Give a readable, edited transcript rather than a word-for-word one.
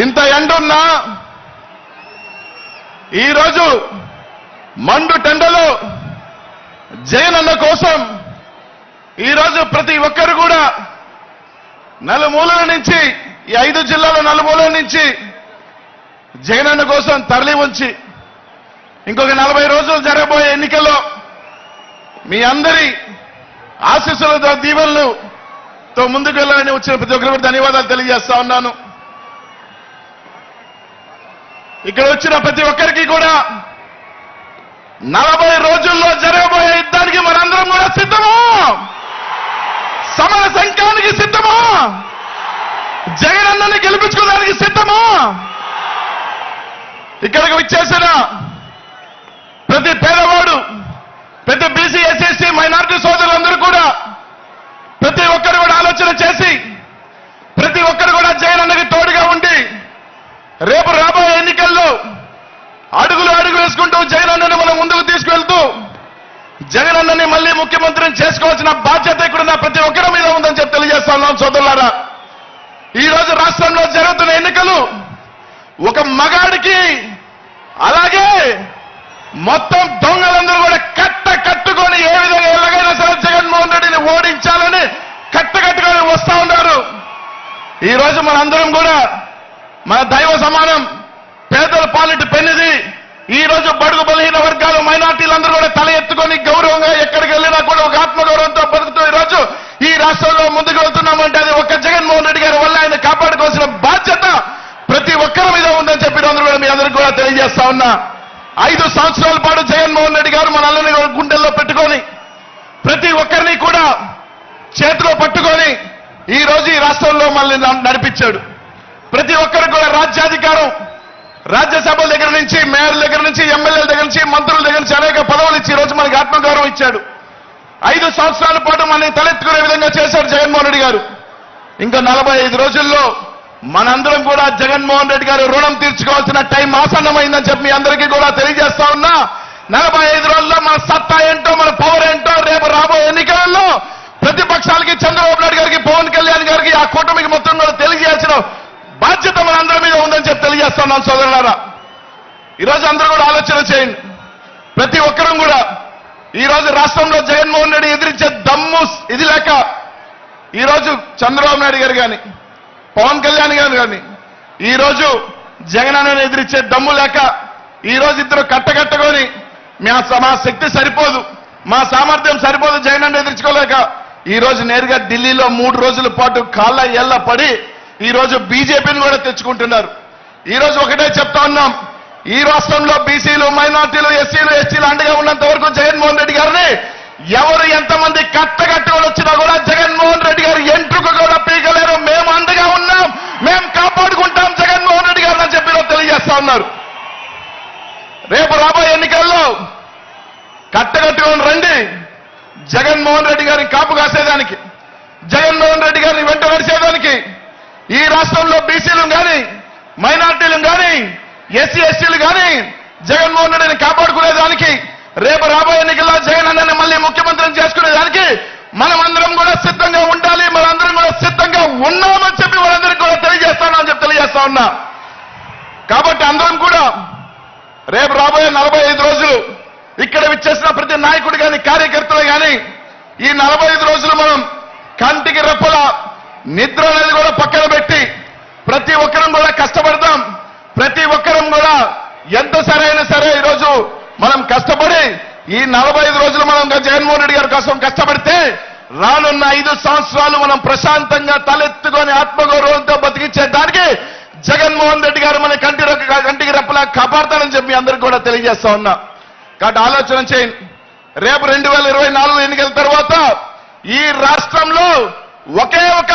ఇంత ఎండున్నా ఈరోజు మండు టెండలో జగనన్న కోసం ఈరోజు ప్రతి ఒక్కరు కూడా నలుమూలల నుంచి ఈ 5 జిల్లాల నలుమూలల నుంచి జగనన్న కోసం తరలి ఉంచి ఇంకొక 40 రోజులు జరగబోయే ఎన్నికల్లో మీ అందరి ఆశీస్సులతో దీవెనలతో ముందుకు వెళ్ళాలని వచ్చిన ప్రతి ఒక్కరికి ధన్యవాదాలు తెలియజేస్తా ఉన్నాను. ఇక్కడ వచ్చిన ప్రతి ఒక్కరికి కూడా 40 రోజుల్లో జరగబోయే యుద్ధానికి మనందరం కూడా సిద్ధమా? సమర సంఘానికి సిద్ధమా? జగనన్నని గెలిపించుకోవడానికి సిద్ధమా? ఇక్కడికి వచ్చేసిన ప్రతి పేదవాడు, ప్రతి బీసీ, ఎస్సీ, మైనారిటీ సోదరులందరూ కూడా ప్రతి ఒక్కరు కూడా ఆలోచన చేసి ప్రతి ఒక్కరు కూడా జగనన్నకి తోడుగా ఉండి రేపు రాబోయే ఎన్నికల్లో అడుగులు వేసుకుంటూ జగనన్నని మనం ముందుకు తీసుకువెళ్తూ జగనన్నని మళ్ళీ ముఖ్యమంత్రిని చేసుకోవాల్సిన బాధ్యత ఇక్కడున్న ప్రతి ఒక్కరి మీద ఉందని చెప్పి తెలియజేస్తా ఉన్నాం సోదరులారా. ఈ రోజు రాష్ట్రంలో జరుగుతున్న ఎన్నికలు ఒక మగాడికి అలాగే మొత్తం దొంగలందరూ కూడా కట్టుకొని ఏ విధంగా ఎలాగైనా సరే జగన్మోహన్ రెడ్డిని ఓడించాలని కట్టుకొని వస్తా ఉన్నారు. ఈ రోజు మనందరం కూడా మన దైవ సమానం పేదల పాలిటి పెన్నిది. ఈ రోజు బడుగు బలహీన వర్గాలు, మైనార్టీలందరూ కూడా తల ఎత్తుకొని గౌరవంగా ఎక్కడికి వెళ్ళినా కూడా ఒక ఆత్మగౌరవంతో బతుకుతూ ఈ రోజు ఈ రాష్ట్రంలో ముందుకు వెళ్తున్నామంటే అది ఒక్క జగన్మోహన్ రెడ్డి గారి వల్ల ఆయన కాపాడుకోవాల్సిన బాధ్యత ప్రతి ఒక్కరి మీద ఉందని చెప్పి అందరూ కూడా మీ అందరికీ కూడా తెలియజేస్తా ఉన్నా. 5 సంవత్సరాల పాటు జగన్మోహన్ రెడ్డి గారు మన అల్లని గుండెల్లో పెట్టుకొని ప్రతి ఒక్కరిని కూడా చేతిలో పట్టుకొని ఈ రోజు ఈ రాష్ట్రంలో మళ్ళీ నడిపించాడు. ప్రతి ఒక్కరికి కూడా రాజ్యాధికారం, రాజ్యసభ దగ్గర నుంచి, మేయర్ దగ్గర నుంచి, ఎమ్మెల్యేల దగ్గర నుంచి, మంత్రుల దగ్గర నుంచి అనేక పదవులు ఇచ్చి ఈ రోజు మనకి ఆత్మగౌరవం ఇచ్చాడు. 5 సంవత్సరాల పాటు మనల్ని తలెత్తుకునే విధంగా చేశారు జగన్మోహన్ రెడ్డి గారు. ఇంకా 45 రోజుల్లో మనందరం కూడా జగన్మోహన్ రెడ్డి గారు రుణం తీర్చుకోవాల్సిన టైం ఆసన్నమైందని చెప్పి మీ అందరికీ కూడా తెలియజేస్తా ఉన్నా. 45 రోజుల్లో మన సత్తా ఏంటో, మన పవర్ ఏంటో రేపు రాబోయే ఎన్నికలలో ప్రతిపక్షాలకి, చంద్రబాబు నాయుడు గారికి, పవన్ కళ్యాణ్ గారికి, ఆ కూటమికి మొత్తం కూడా తెలియజేయాల్సిన బాధ్యత మనందరి మీద ఉందని చెప్పి తెలియజేస్తున్నాం సోదరులారా. ఈరోజు అందరూ కూడా ఆలోచన చేయండి. ప్రతి ఒక్కరూ కూడా ఈరోజు రాష్ట్రంలో జగన్మోహన్ రెడ్డి ఎదిరించే దమ్ము ఇది లేక ఈరోజు చంద్రబాబు నాయుడు గారు కానీ, పవన్ కళ్యాణ్ గారు కానీ ఈరోజు జగనన్నను ఎదిరించే దమ్ము లేక ఈరోజు ఇద్దరు కట్టకొని మా శక్తి సరిపోదు, మా సామర్థ్యం సరిపోదు జగనన్న ఎదిరించుకోలేక ఈరోజు నేరుగా ఢిల్లీలో 3 రోజుల పాటు కాళ్ళ ఏళ్ల పడి ఈరోజు బీజేపీని కూడా తెచ్చుకుంటున్నారు. ఈరోజు ఒకటే చెప్తా ఉన్నాం, ఈ రాష్ట్రంలో బీసీలు, మైనార్టీలు, ఎస్సీలు, ఎస్టీలు అండగా ఉన్నంత వరకు జగన్మోహన్ రెడ్డి గారిని ఎవరు ఎంతమంది కట్టుకొని వచ్చినా కూడా జగన్మోహన్ రెడ్డి గారు ఎంట్రుకు కూడా పీకలేరు. మేము అండగా ఉన్నాం, మేము కాపాడుకుంటాం జగన్మోహన్ రెడ్డి గారు అని చెప్పి తెలియజేస్తా ఉన్నారు. రేపు రాబోయే ఎన్నికల్లో కట్టుకొని రండి. జగన్మోహన్ రెడ్డి గారిని కాపు కాసేదానికి, జగన్మోహన్ రెడ్డి గారిని వెంట నడిచేదానికి, ఈ రాష్ట్రంలో బీసీలు కానీ, మైనార్టీలు కానీ, ఎస్సీ ఎస్టీలు కానీ జగన్మోహన్ రెడ్డిని కాపాడుకునేదానికి, రేపు రాబోయే ఎన్నికల్లో జగన్ అన్నని మళ్ళీ ముఖ్యమంత్రిని చేసుకునేదానికి మనమందరం కూడా సిద్ధంగా ఉండాలి. మనందరం కూడా సిద్ధంగా ఉన్నామని చెప్పి వాళ్ళందరికీ కూడా తెలియజేస్తానని చెప్పి తెలియజేస్తా ఉన్నా. కాబట్టి అందరం కూడా రేపు రాబోయే 45 రోజులు ఇక్కడ విచ్చేసిన ప్రతి నాయకుడు కానీ, కార్యకర్తలు కానీ ఈ 45 రోజులు మనం కంటికి రెప్పల నిద్ర అనేది కూడా పక్కన పెట్టి ప్రతి ఒక్కరం కూడా కష్టపడతాం. ప్రతి ఒక్కరం కూడా ఎంత సరైన సరే ఈరోజు మనం కష్టపడి ఈ 45 రోజులు మనం జగన్మోహన్ రెడ్డి గారి కోసం కష్టపడితే రానున్న 5 సంవత్సరాలు మనం ప్రశాంతంగా తలెత్తుకొని ఆత్మగౌరవంతో బతికించేదానికి జగన్మోహన్ రెడ్డి గారు మన కంటికి రెప్పలా కాపాడతానని చెప్పి అందరికీ కూడా తెలియజేస్తా ఉన్నా. కాబట్టి ఆలోచన చేయండి. రేపు 2024 ఎన్నికల తర్వాత ఈ రాష్ట్రంలో ఒకే ఒక